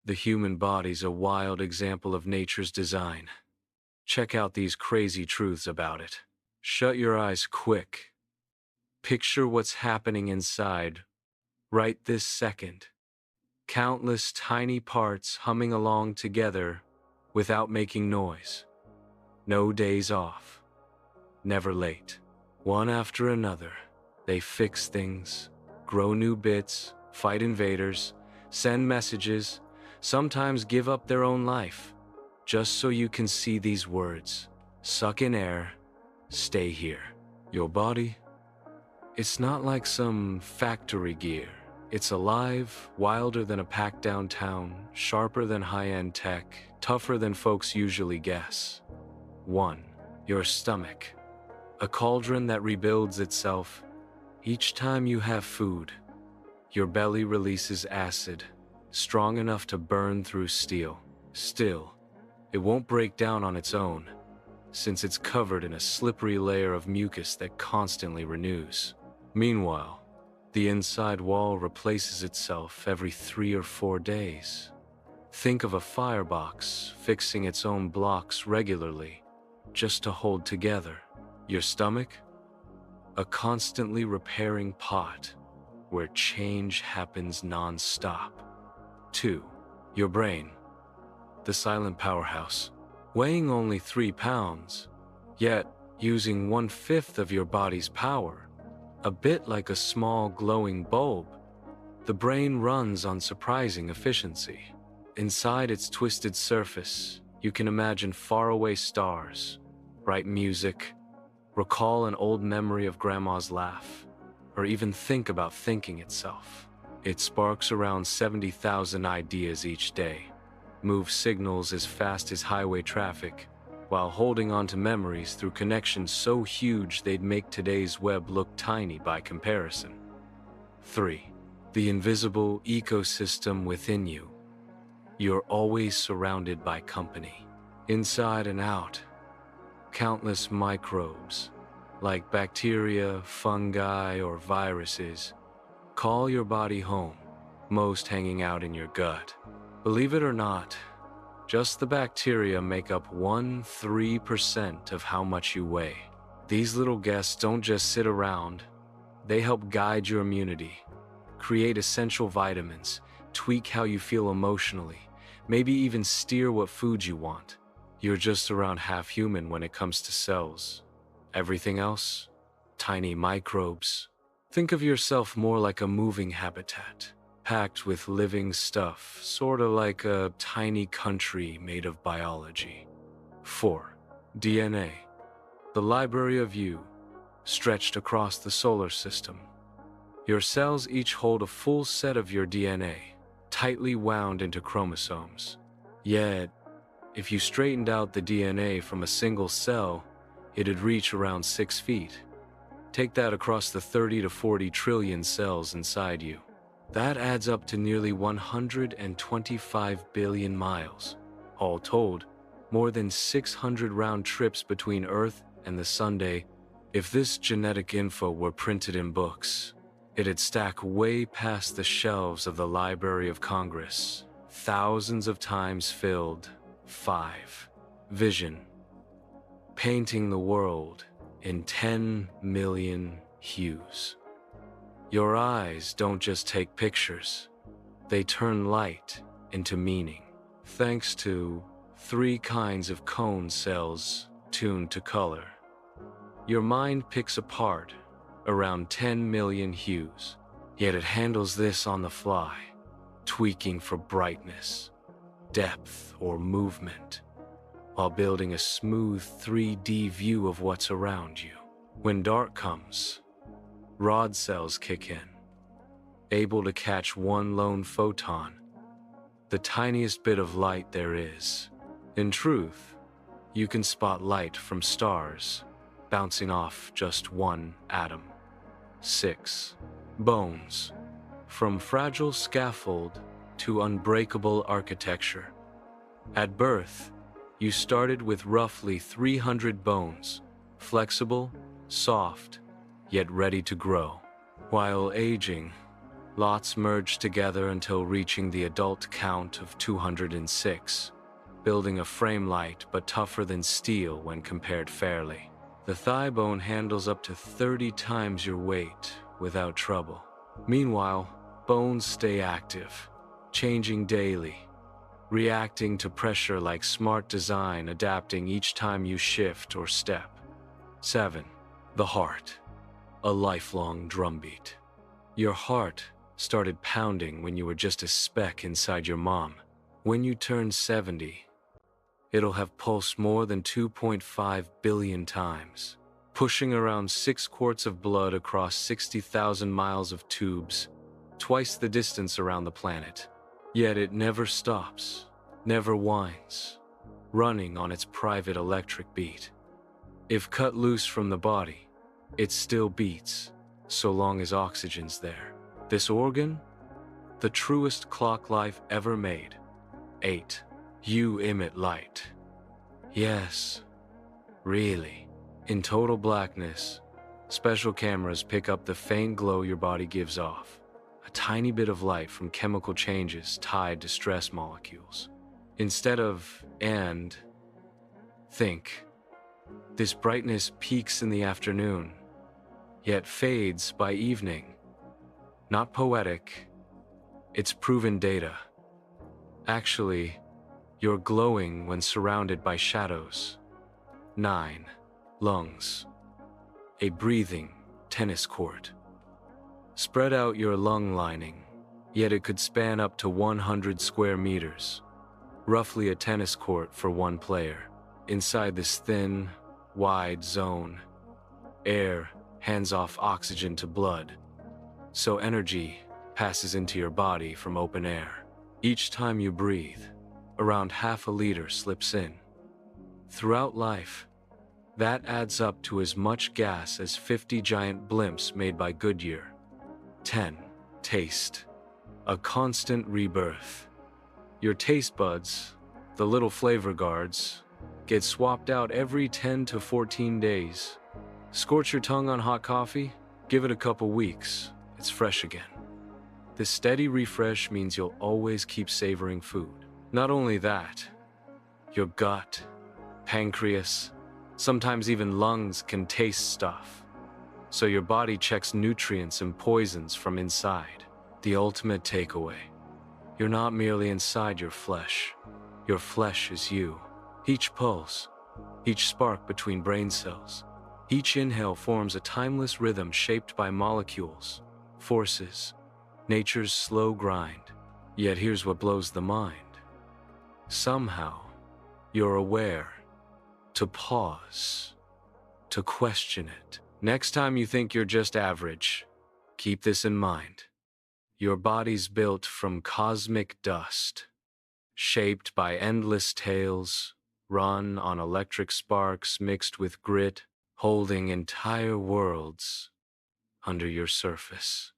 The human body's a wild example of nature's design. Check out these crazy truths about it. Shut your eyes quick. Picture what's happening inside right this second. Countless tiny parts humming along together without making noise. No days off. Never late. One after another, they fix things, grow new bits, fight invaders, send messages, sometimes give up their own life, just so you can see these words. Suck in air, stay here. Your body? It's not like some factory gear. It's alive, wilder than a packed downtown, sharper than high-end tech, tougher than folks usually guess. 1. Your stomach. A cauldron that rebuilds itself each time you have food. Your belly releases acid, strong enough to burn through steel. Still, it won't break down on its own, since it's covered in a slippery layer of mucus that constantly renews. Meanwhile, the inside wall replaces itself every 3 or 4 days. Think of a firebox fixing its own blocks regularly, just to hold together. Your stomach? A constantly repairing pot where change happens non-stop. 2. Your brain. The silent powerhouse. Weighing only 3 pounds, yet using 1/5 of your body's power. A bit like a small glowing bulb, the brain runs on surprising efficiency. Inside its twisted surface, you can imagine faraway stars, write music, recall an old memory of grandma's laugh, or even think about thinking itself. It sparks around 70,000 ideas each day, moves signals as fast as highway traffic, while holding on to memories through connections so huge they'd make today's web look tiny by comparison. 3. The invisible ecosystem within you. You're always surrounded by company, inside and out. Countless microbes, like bacteria, fungi, or viruses, call your body home, most hanging out in your gut. Believe it or not, just the bacteria make up 1-3% of how much you weigh. These little guests don't just sit around, they help guide your immunity, create essential vitamins, tweak how you feel emotionally, maybe even steer what foods you want. You're just around half human when it comes to cells. Everything else? Tiny microbes. Think of yourself more like a moving habitat, packed with living stuff, sorta like a tiny country made of biology. 4. DNA. The library of you, stretched across the solar system. Your cells each hold a full set of your DNA, tightly wound into chromosomes. Yet, if you straightened out the DNA from a single cell, it'd reach around 6 feet. Take that across the 30 to 40 trillion cells inside you. That adds up to nearly 125 billion miles. All told, more than 600 round trips between Earth and the Sunday. If this genetic info were printed in books, it'd stack way past the shelves of the Library of Congress, thousands of times filled. 5. Vision. Painting the world in 10 million hues. Your eyes don't just take pictures, they turn light into meaning. Thanks to 3 kinds of cone cells tuned to color. Your mind picks apart around 10 million hues, yet it handles this on the fly, tweaking for brightness, depth, or movement, while building a smooth 3D view of what's around you. When dark comes, rod cells kick in, able to catch one lone photon, the tiniest bit of light there is. In truth, you can spot light from stars bouncing off just one atom. 6. Bones. From fragile scaffold to unbreakable architecture. At birth, you started with roughly 300 bones, flexible, soft, yet ready to grow. While aging, Lots merge together until reaching the adult count of 206, building a frame light but tougher than steel when compared fairly. The thigh bone handles up to 30 times your weight without trouble. Meanwhile, bones stay active, changing daily, reacting to pressure like smart design, adapting each time you shift or step. 7. The heart, a lifelong drumbeat. Your heart started pounding when you were just a speck inside your mom. When you turn 70, it'll have pulsed more than 2.5 billion times, pushing around 6 quarts of blood across 60,000 miles of tubes, twice the distance around the planet. Yet it never stops, never whines, running on its private electric beat. If cut loose from the body, it still beats, so long as oxygen's there. This organ, the truest clock life ever made. 8. You emit light. Yes, really. In total blackness, special cameras pick up the faint glow your body gives off, a tiny bit of light from chemical changes tied to stress molecules. Instead of and, think. This brightness peaks in the afternoon, yet fades by evening. Not poetic, it's proven data. Actually, you're glowing when surrounded by shadows. 9. Lungs, a breathing tennis court. Spread out your lung lining, yet it could span up to 100 square meters, roughly a tennis court for one player. Inside this thin, wide zone, air hands off oxygen to blood, so energy passes into your body from open air. Each time you breathe, around half a liter slips in. Throughout life, that adds up to as much gas as 50 giant blimps made by Goodyear. 10. Taste, a constant rebirth. Your taste buds, the little flavor guards, get swapped out every 10 to 14 days. Scorch your tongue on hot coffee, give it a couple weeks, it's fresh again. This steady refresh means you'll always keep savoring food. Not only that, your gut, pancreas, sometimes even lungs can taste stuff. So your body checks nutrients and poisons from inside. The ultimate takeaway. You're not merely inside your flesh. Your flesh is you. Each pulse, each spark between brain cells, each inhale forms a timeless rhythm shaped by molecules, forces, nature's slow grind. Yet here's what blows the mind. Somehow, you're aware, to pause, to question it. Next time you think you're just average, keep this in mind. Your body's built from cosmic dust, shaped by endless tales, run on electric sparks mixed with grit, holding entire worlds under your surface.